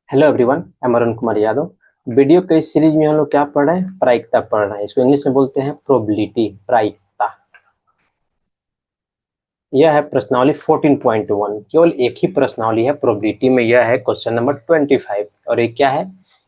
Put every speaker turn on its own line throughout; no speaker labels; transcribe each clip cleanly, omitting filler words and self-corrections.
Hello everyone, मैं Arun Kumar Yadav. Video के इस सीरीज में हम लोग क्या पढ़ रहे हैं? प्रायिकता पढ़ रहे हैं। इसको इंग्लिश में बोलते हैं प्रोबेबिलिटी, प्रायिकता। यह है प्रश्नावली 14.1। केवल एक ही प्रश्नावली है प्रोबेबिलिटी में, यह है क्वेश्चन नंबर 25। और ये क्या है?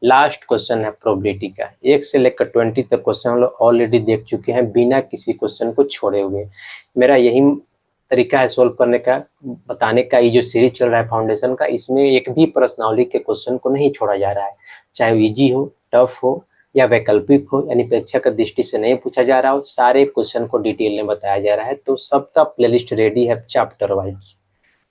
लास्ट क्वेश्चन है प्रोबेबिलिटी का। 1 से लेकर 20 तक क्वेश्चन हम लोग ऑलरेडी देख चुके हैं बिना किसी क्वेश्चन को छोड़े हुए। मेरा यही तरीका है सोल्व करने का, बताने का। ये जो सीरीज चल रहा है फाउंडेशन का, इसमें एक भी प्रश्नावली के क्वेश्चन को नहीं छोड़ा जा रहा है, चाहे वो इजी हो, टफ हो या वैकल्पिक हो, यानी परीक्षा का दृष्टि से नहीं पूछा जा रहा हो। सारे क्वेश्चन को डिटेल में बताया जा रहा है। तो सबका प्लेलिस्ट रेडी है चैप्टर वाइज।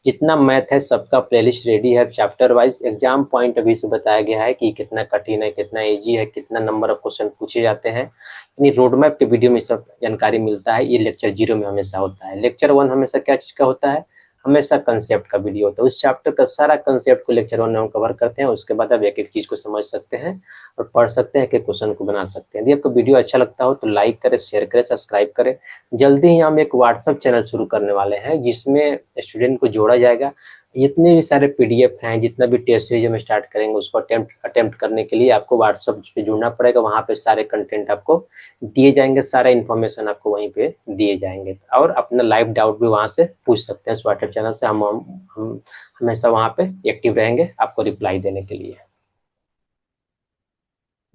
जितना मैथ है सबका प्लेलिस्ट रेडी है chapter wise. Exam point of view से बताया गया है कि कितना कठिन है, कितना इजी है, कितना नंबर ऑफ क्वेश्चन पूछे जाते हैं। यानी रोड मैप के वीडियो में सब जानकारी मिलता है। ये लेक्चर 0 में हमेशा होता है। लेक्चर 1 हमेशा क्या चीज का होता है? हमेशा कंसेप्ट का वीडियो होता है। उस चैप्टर का सारा कंसेप्ट को लेक्चर 1 में हम कवर करते हैं। उसके बाद आप एक एक चीज को समझ सकते हैं और पढ़ सकते हैं, कि क्वेश्चन को बना सकते हैं। यदि आपको वीडियो अच्छा लगता हो तो लाइक करें, शेयर करें, सब्सक्राइब करें। जल्दी ही हम एक व्हाट्सएप चैनल शुरू करने वाले हैं, जिसमें स्टूडेंट को जोड़ा जाएगा। जितने भी सारे पीडीएफ हैं, जितना भी टेस्ट सीरीज हम स्टार्ट करेंगे, उसको अटेम्प्ट करने के लिए आपको व्हाट्सएप पे जुड़ना पड़ेगा। वहाँ पे सारे कंटेंट आपको दिए जाएंगे, सारा इन्फॉर्मेशन आपको वहीं पे दिए जाएंगे। और अपना लाइव डाउट भी वहाँ से पूछ सकते हैं इस व्हाट्सएप चैनल से। हम हमेशा वहाँ पे एक्टिव रहेंगे आपको रिप्लाई देने के लिए।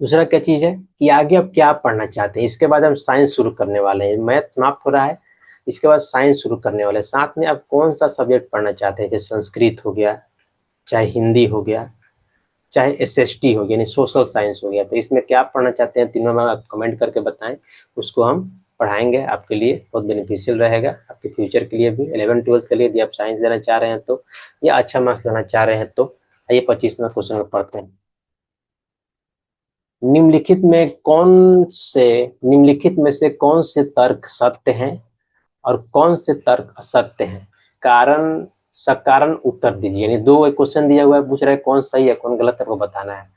दूसरा क्या चीज है कि आगे आप क्या पढ़ना चाहते हैं। इसके बाद हम साइंस शुरू करने वाले हैं। मैथ समाप्त हो रहा है, इसके बाद साइंस शुरू करने वाले हैं। साथ में आप कौन सा सब्जेक्ट पढ़ना चाहते हैं, जैसे संस्कृत हो गया, चाहे हिंदी हो गया, चाहे एसएसटी हो गया, यानी सोशल साइंस हो गया। तो इसमें क्या पढ़ना चाहते हैं, तीनों में आप कमेंट करके बताएं। उसको हम पढ़ाएंगे, आपके लिए बहुत बेनिफिशियल रहेगा, आपके फ्यूचर के लिए भी। 11th-12th के लिए यदि आप साइंस लेना चाह रहे हैं तो, या अच्छा मार्क्स लेना चाह रहे हैं तो। आइए 25वां क्वेश्चन में पढ़ते हैं। निम्नलिखित में से कौन से तर्क सत्य हैं और कौन से तर्क असत्य हैं? कारण सकारण उत्तर दीजिए। यानी दो क्वेश्चन दिया हुआ है, पूछ रहा है कौन सही है कौन गलत है, आपको बताना है।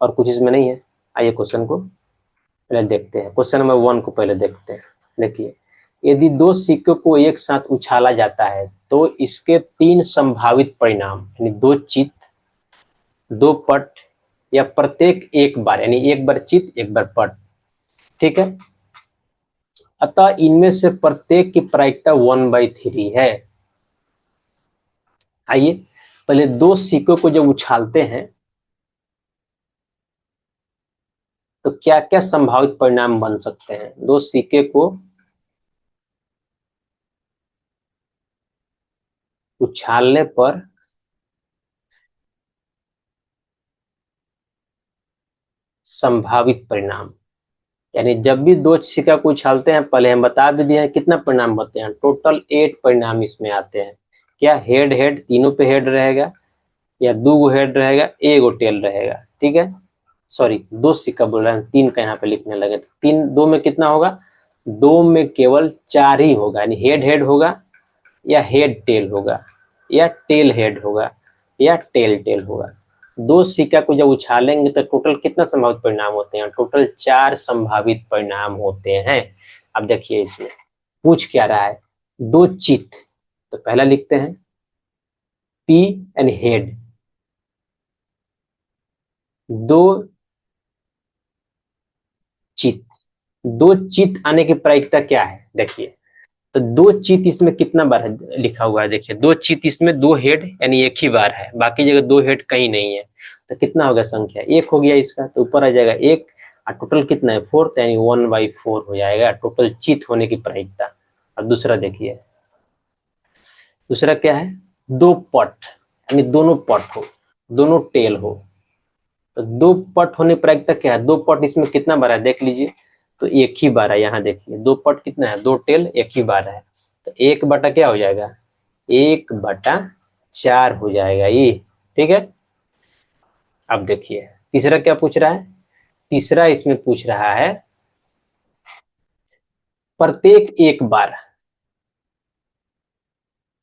और कुछ इसमें नहीं है। आइए क्वेश्चन को पहले देखते हैं। क्वेश्चन नंबर 1 को पहले देखते हैं। देखिए, यदि दो सिक्कों को एक साथ उछाला जाता है तो इसके 3 संभावित परिणाम, यानी दो चित, दो पट, या प्रत्येक एक बार, यानी एक बार चित एक बार पट, ठीक है। अतः इनमें से प्रत्येक की प्रायिकता 1/3 है। आइए पहले दो सिक्कों को जब उछालते हैं तो क्या क्या संभावित परिणाम बन सकते हैं। दो सिक्के को उछालने पर संभावित परिणाम, यानी जब भी दो सिक्का को उछालते हैं, पहले हम बता भी दिए हैं कितना परिणाम होते हैं। टोटल 8 परिणाम इसमें आते हैं। क्या हेड हेड, तीनों पे हेड रहेगा, या दो गो हेड रहेगा, एक गो टेल रहेगा, ठीक है। सॉरी, दो सिक्का बोल रहे हैं, 3 का यहाँ पे लिखने लगे। तीन, दो में कितना होगा? दो में केवल 4 ही होगा, यानी हेड हेड होगा, या हेड टेल होगा, या टेल हेड होगा, या टेल टेल होगा। दो सिक्का को जब उछालेंगे तो टोटल कितना संभावित परिणाम होते हैं? टोटल 4 संभावित परिणाम होते हैं। अब देखिए इसमें पूछ क्या रहा है, दो चित। तो पहला लिखते हैं पी एंड हेड। दो चित, दो चित आने की प्रायिकता क्या है? देखिए, तो दो चित इसमें कितना बार है लिखा हुआ है? देखिए, दो चित इसमें दो हेड यानी एक ही बार है, बाकी जगह दो हेड कहीं नहीं है। तो कितना होगा संख्या? एक हो गया इसका, तो ऊपर आ जाएगा एक। और टोटल कितना है? 4, यानी 1/4 हो जाएगा टोटल चित होने की प्रायिकता। और दूसरा देखिए, दूसरा क्या है? दो पट, यानी दोनों पट हो, दोनों टेल हो। तो दो पट होने की प्रायिकता क्या है? दो पट इसमें कितना बार है देख लीजिए। तो एक ही बार है। यहाँ देखिए, दो पट कितना है? दो टेल एक ही बार है। तो 1 बटा क्या हो जाएगा? 1/4 हो जाएगा ये, ठीक है। अब देखिए तीसरा क्या पूछ रहा है। तीसरा इसमें पूछ रहा है प्रत्येक एक बार,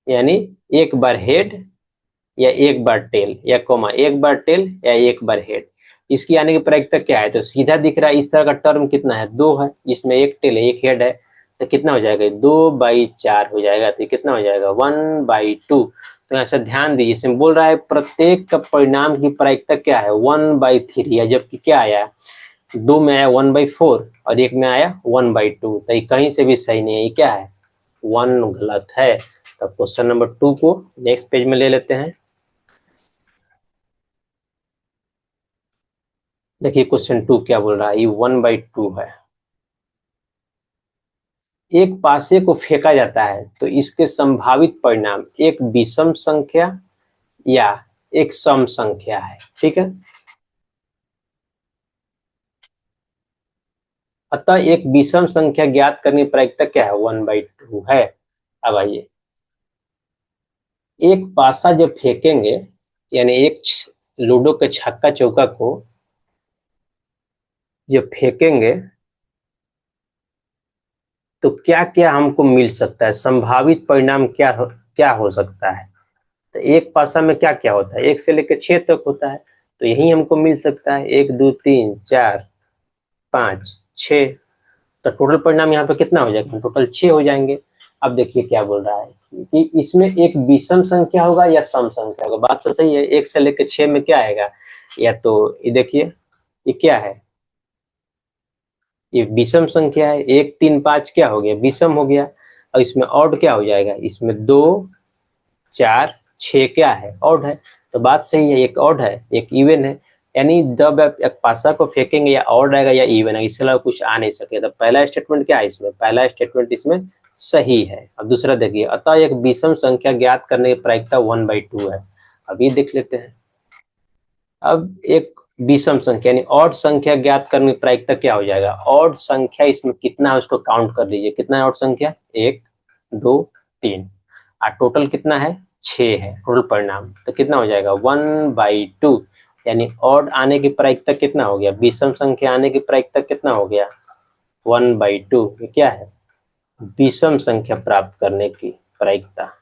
यानी एक बार हेड, या एक बार टेल, या कोमा एक बार टेल या एक बार हेड। इसकी आने की प्रायिकता क्या है? तो सीधा दिख रहा है, इस तरह का टर्म कितना है? 2 है, जिसमें एक टेल है एक हेड है। तो कितना हो जाएगा? 2/4 हो जाएगा। तो कितना हो जाएगा? 1/2। तो ऐसा ध्यान दीजिए, इसमें बोल रहा है प्रत्येक का परिणाम की प्रायिकता क्या है 1/3 है, जबकि क्या आया 2 में आया 1/4 और एक में आया 1/2, तो ये कहीं से भी सही नहीं है, ये क्या है 1 गलत है। तो क्वेश्चन नंबर 2 को नेक्स्ट पेज में ले लेते हैं। देखिए क्वेश्चन 2 क्या बोल रहा है, ये 1/2 है। एक पासे को फेंका जाता है तो इसके संभावित परिणाम एक विषम संख्या या एक सम संख्या है, ठीक है। अतः एक विषम संख्या ज्ञात करने की प्रायिकता क्या है 1/2 है। अब आइए, एक पासा जब फेंकेंगे यानी एक लूडो के छक्का चौका को जब फेंकेंगे तो क्या क्या हमको मिल सकता है, संभावित परिणाम क्या हो सकता है। तो एक पासा में क्या क्या होता है, 1 से लेकर 6 तक होता है, तो यही हमको मिल सकता है 1 2 3 4 5 6। तो टोटल परिणाम यहाँ पे कितना हो जाएगा, टोटल 6 हो जाएंगे। अब देखिए क्या बोल रहा है कि इसमें एक विषम संख्या होगा या सम संख्या होगा। बात तो सही है, 1 से लेकर 6 में क्या आएगा, या तो ये देखिए ये क्या है, ये विषम संख्या है, 1 3 5 क्या हो गया विषम हो गया। और इसमें ऑड क्या हो जाएगा, इसमें 2 4 6 क्या है ऑड है। तो बात सही है, एक ऑड है एक इवन है, यानी जब आप एक पासा को फेंकेंगे या ऑड आएगा या इवन है, इसके अलावा कुछ आ नहीं सके। तो पहला स्टेटमेंट क्या है इसमें, पहला स्टेटमेंट इसमें सही है। अब दूसरा देखिए, अतः एक विषम संख्या ज्ञात करने की प्रायिकता 1/2 है। अब ये देख लेते हैं। अब एक विषम संख्या यानी ऑड संख्या ज्ञात करने की प्रायिकता क्या हो जाएगा, ऑड संख्या इसमें कितना है उसको काउंट कर लीजिए, कितना है ऑड संख्या 1 2 3 और टोटल कितना है 6 है टोटल परिणाम। तो कितना हो जाएगा 1/2, यानी ऑड आने की प्रायिकता कितना हो गया, विषम संख्या आने की प्रायिकता कितना हो गया 1/2। ये क्या है विषम संख्या प्राप्त करने की प्रायिकता।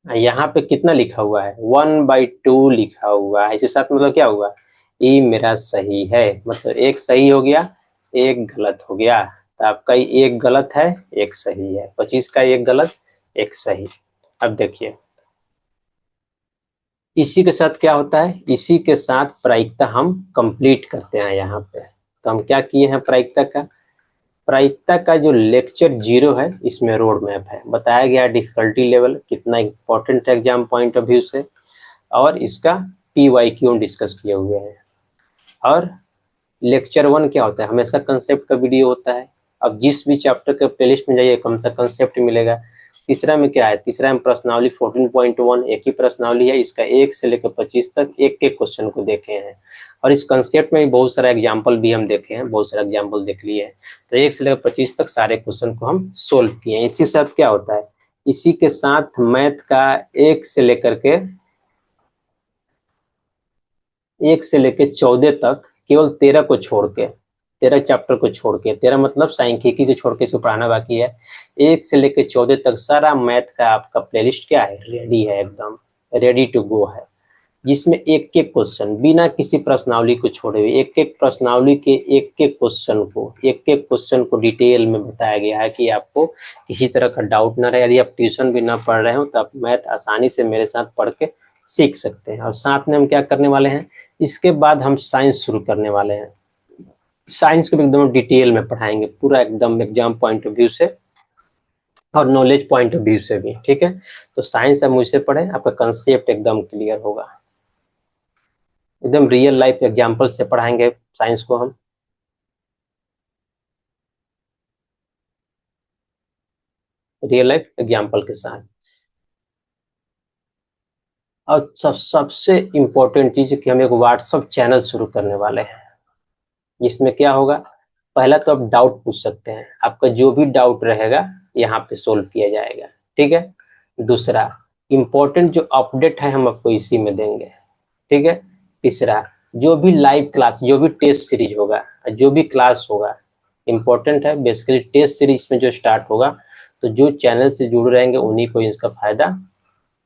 यहाँ पे कितना लिखा हुआ है 1/2 लिखा हुआ है, इसके साथ मतलब क्या हुआ, ये मेरा सही है, मतलब एक सही हो गया एक गलत हो गया। तो आपका एक गलत है एक सही है, 25 का एक गलत एक सही। अब देखिए इसी के साथ क्या होता है, इसी के साथ प्रायिकता हम कंप्लीट करते हैं यहाँ पे। तो हम क्या किए हैं, प्रायिकता का जो लेक्चर 0 है इसमें रोड मैप है, बताया गया डिफिकल्टी लेवल कितना इंपॉर्टेंट है एग्जाम पॉइंट ऑफ व्यू से, और इसका PYQ डिस्कस किए हुए हैं। और लेक्चर 1 क्या होता है, हमेशा कंसेप्ट का वीडियो होता है। अब जिस भी चैप्टर के प्लेलिस्ट में जाइए कम से कंसेप्ट मिलेगा। तीसरा में क्या है, तीसरा में प्रश्नावली 14.1 एक ही प्रश्नावली है, इसका 1 से लेकर 25 तक एक एक क्वेश्चन को देखे हैं। और इस कंसेप्ट में भी बहुत सारा एग्जाम्पल भी हम देखे हैं, बहुत सारा एग्जाम्पल देख लिए हैं। तो 1 से लेकर 25 तक सारे क्वेश्चन को हम सोल्व किए हैं। इसी के साथ क्या होता है, इसी के साथ मैथ का 1 से लेकर के 14 तक केवल 13 को छोड़ के, 13 चैप्टर को छोड़ के, 13 मतलब सांख्यिकी को छोड़ के इसको पढ़ाना बाकी है। 1 से लेकर 14 तक सारा मैथ का आपका प्लेलिस्ट क्या है, रेडी है, एकदम रेडी टू गो है, जिसमें एक एक क्वेश्चन बिना किसी प्रश्नावली को छोड़े हुए, एक एक प्रश्नावली के एक एक क्वेश्चन को डिटेल में बताया गया है कि आपको किसी तरह का डाउट ना रहे। यदि आप ट्यूशन भी ना पढ़ रहे हो तो आप मैथ आसानी से मेरे साथ पढ़ के सीख सकते हैं। और साथ में हम क्या करने वाले हैं, इसके बाद हम साइंस शुरू करने वाले हैं। साइंस को भी एकदम डिटेल में पढ़ाएंगे, पूरा एकदम एग्जाम पॉइंट ऑफ व्यू से और नॉलेज पॉइंट ऑफ व्यू से भी, ठीक है। तो साइंस आप मुझसे पढ़े, आपका कंसेप्ट एकदम क्लियर होगा, एकदम रियल लाइफ एग्जाम्पल से पढ़ाएंगे साइंस को हम, रियल लाइफ एग्जाम्पल के साथ। और सबसे इम्पोर्टेंट चीज कि हम एक व्हाट्सएप चैनल शुरू करने वाले हैं, जिसमें क्या होगा, पहला तो आप डाउट पूछ सकते हैं, आपका जो भी डाउट रहेगा यहाँ पे सोल्व किया जाएगा, ठीक है। दूसरा इम्पोर्टेंट जो अपडेट है हम आपको इसी में देंगे, ठीक है। तीसरा जो भी लाइव क्लास, जो भी टेस्ट सीरीज होगा, जो भी क्लास होगा, इम्पोर्टेंट है बेसिकली टेस्ट सीरीज में जो स्टार्ट होगा, तो जो चैनल से जुड़े रहेंगे उन्हीं को इसका फायदा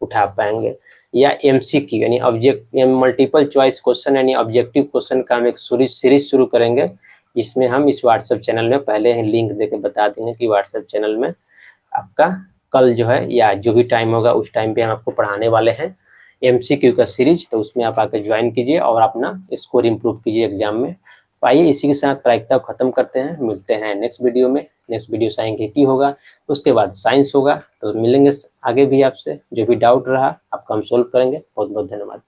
उठा पाएंगे। या MCQ यानी ऑब्जेक्ट मल्टीपल चॉइस क्वेश्चन यानी ऑब्जेक्टिव क्वेश्चन का हम एक सीरीज शुरू करेंगे, इसमें हम इस व्हाट्सएप चैनल में पहले ही लिंक देके बता देंगे कि व्हाट्सएप चैनल में आपका कल जो है या जो भी टाइम होगा उस टाइम पे हम आपको पढ़ाने वाले हैं एमसीक्यू का सीरीज। तो उसमें आप आकर ज्वाइन कीजिए और अपना स्कोर इम्प्रूव कीजिए एग्जाम में। तो आइए इसी के साथ प्रायिकता को खत्म करते हैं, मिलते हैं नेक्स्ट वीडियो में। नेक्स्ट वीडियो सांख्यिकी होगा, उसके बाद साइंस होगा। तो मिलेंगे आगे भी आपसे, जो भी डाउट रहा आपका हम सोल्व करेंगे। बहुत बहुत धन्यवाद।